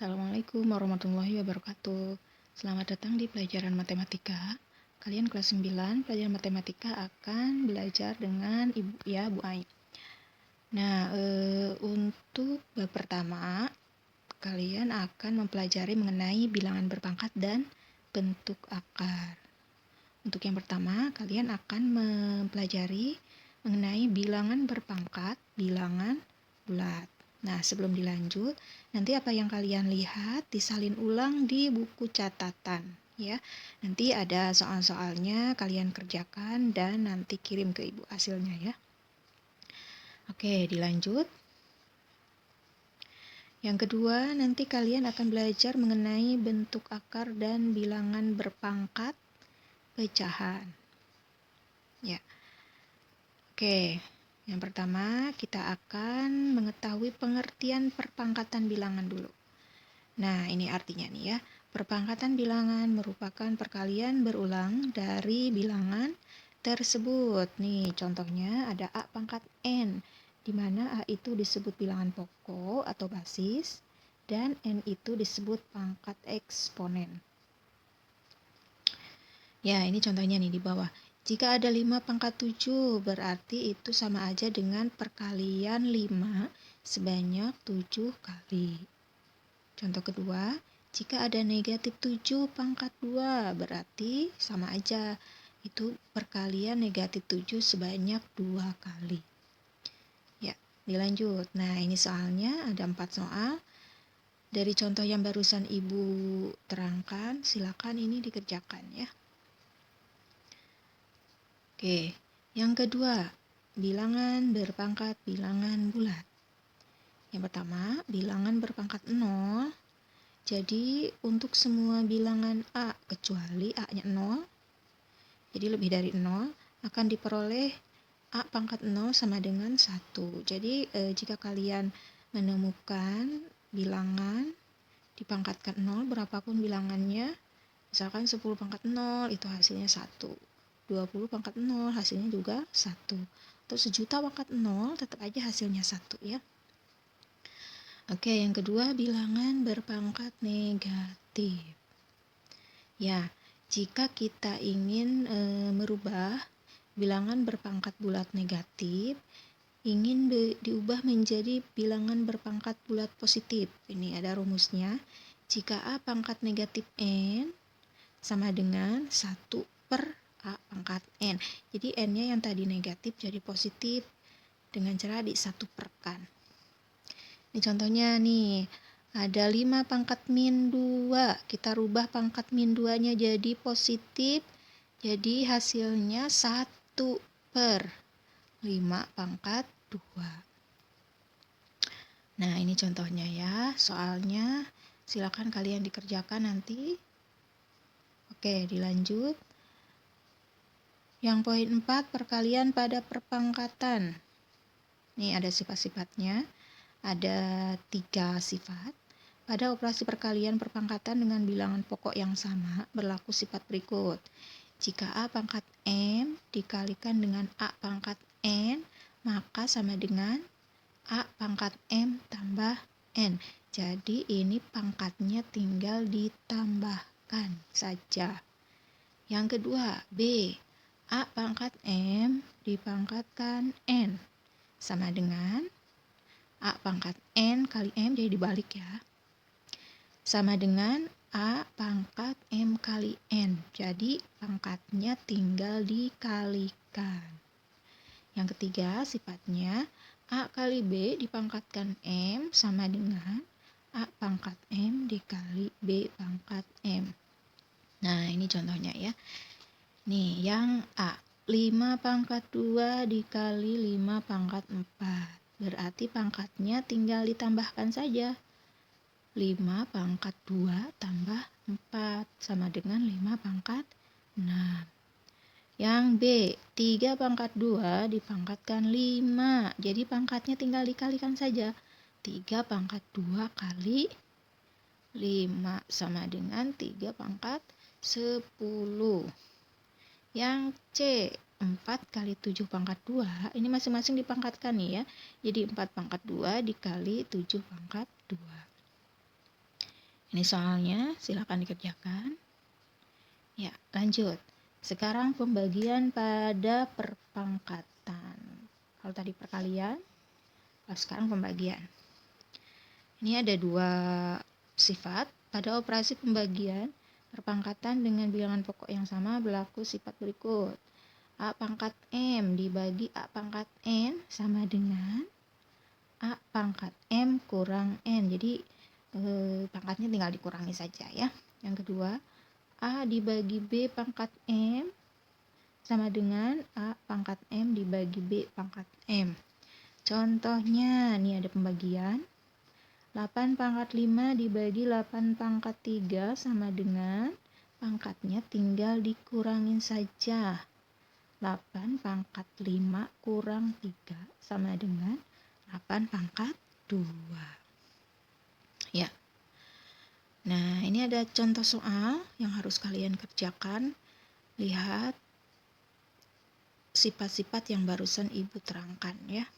Assalamualaikum warahmatullahi wabarakatuh. Selamat datang di pelajaran matematika. Kalian kelas 9, pelajaran matematika akan belajar dengan Ibu ya, Bu Ai. Nah, untuk bab pertama, kalian akan mempelajari mengenai bilangan berpangkat dan bentuk akar. Untuk yang pertama, kalian akan mempelajari mengenai bilangan berpangkat, bilangan bulat. Nah, sebelum dilanjut, nanti apa yang kalian lihat disalin ulang di buku catatan ya. Nanti ada soal-soalnya, kalian kerjakan dan nanti kirim ke Ibu hasilnya ya. Oke, dilanjut. Yang kedua, nanti kalian akan belajar mengenai bentuk akar dan bilangan berpangkat pecahan. Ya. Oke. Yang pertama, kita akan mengetahui pengertian perpangkatan bilangan dulu. Nah, ini artinya nih ya. Perpangkatan bilangan merupakan perkalian berulang dari bilangan tersebut. Nih, contohnya ada A pangkat N, di mana A itu disebut bilangan pokok atau basis, dan N itu disebut pangkat eksponen. Ya, ini contohnya nih di bawah. Jika ada 5 pangkat 7, berarti itu sama aja dengan perkalian 5 sebanyak 7 kali. Contoh kedua, jika ada negatif 7 pangkat 2, berarti sama aja. Itu perkalian negatif 7 sebanyak 2 kali. Ya, dilanjut. Nah, ini soalnya ada 4 soal. Dari contoh yang barusan Ibu terangkan, silakan ini dikerjakan ya. Oke, yang kedua, bilangan berpangkat bilangan bulat. Yang pertama, bilangan berpangkat 0. Jadi, untuk semua bilangan A kecuali A-nya 0, jadi lebih dari 0, akan diperoleh A pangkat 0 sama dengan 1. Jadi, jika kalian menemukan bilangan dipangkatkan 0, berapapun bilangannya, misalkan 10 pangkat 0, itu hasilnya 1. 20 pangkat 0 hasilnya juga 1. Atau 1.000.000 pangkat 0 tetap aja hasilnya 1 ya. Oke, yang kedua bilangan berpangkat negatif. Ya, jika kita ingin merubah bilangan berpangkat bulat negatif, ingin diubah menjadi bilangan berpangkat bulat positif. Ini ada rumusnya. Jika A pangkat negatif N sama dengan 1 per A pangkat N. Jadi N-nya yang tadi negatif jadi positif dengan cara disatuperkan. Ini contohnya nih, ada 5 pangkat min 2. Kita rubah pangkat min 2-nya jadi positif, jadi hasilnya 1 per 5 pangkat 2. Nah, ini contohnya ya, soalnya silakan kalian dikerjakan nanti. Oke, dilanjut. Yang poin 4, perkalian pada perpangkatan. Ini ada sifat-sifatnya. Ada 3 sifat. Pada operasi perkalian perpangkatan dengan bilangan pokok yang sama, berlaku sifat berikut. Jika A pangkat M dikalikan dengan A pangkat N, maka sama dengan A pangkat M tambah N. Jadi ini pangkatnya tinggal ditambahkan saja. Yang kedua, B. A pangkat M dipangkatkan N sama dengan A pangkat N kali M, jadi dibalik ya. Sama dengan A pangkat M kali N. Jadi pangkatnya tinggal dikalikan. Yang ketiga sifatnya A kali B dipangkatkan M sama dengan A pangkat M dikali B pangkat M. Nah, ini contohnya ya. Nih, yang A, 5 pangkat 2 dikali 5 pangkat 4. Berarti pangkatnya tinggal ditambahkan saja. 5 pangkat 2 tambah 4 sama dengan 5 pangkat 6. Yang B, 3 pangkat 2 dipangkatkan 5. Jadi pangkatnya tinggal dikalikan saja. 3 pangkat 2 kali 5 sama dengan 3 pangkat 10. Yang C, 4 kali 7 pangkat 2, ini masing-masing dipangkatkan nih ya. Jadi 4 pangkat 2 dikali 7 pangkat 2. Ini soalnya, silakan dikerjakan. Ya, lanjut. Sekarang pembagian pada perpangkatan. Kalau tadi perkalian, kalau sekarang pembagian. Ini ada dua sifat. Pada operasi pembagian, perpangkatan dengan bilangan pokok yang sama berlaku sifat berikut. A pangkat M dibagi A pangkat N sama dengan A pangkat M kurang N. Jadi pangkatnya tinggal dikurangi saja ya. Yang kedua, A dibagi B pangkat M sama dengan A pangkat M dibagi B pangkat M. Contohnya, nih ada pembagian. 8 pangkat 5 dibagi 8 pangkat 3 sama dengan pangkatnya tinggal dikurangin saja. 8 pangkat 5 kurang 3 sama dengan 8 pangkat 2. Ya. Nah, ini ada contoh soal yang harus kalian kerjakan. Lihat sifat-sifat yang barusan Ibu terangkan ya.